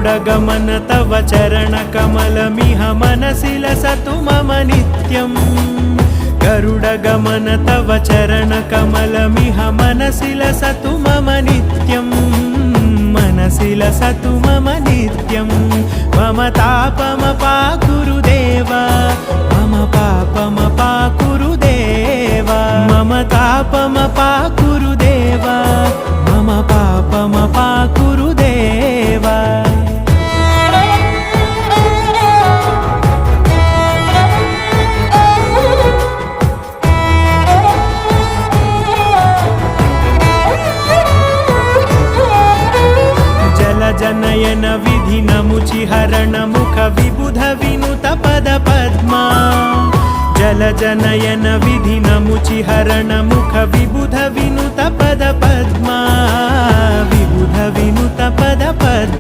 गरुडगमन तव चरणकमलमिह मनसि लसतु मम नित्यम् गरुडगमन तव चरणकमलमिह मनसि लसतु मम नित्यम् मनसि लसतु मम नित्यम् मम तापमपाकुरु देव मम पापमपाकुरु देव मम तापमपाकुरु देव मम पापमपाकुरु देव जनयन विधिनमुचिहरण मुख विबुध विनुत पद पद्मा जल जनयन विधिनमुचिहरण मुख विबुध विनुत पद पद्मा विबुध विनुत पद पद्मा।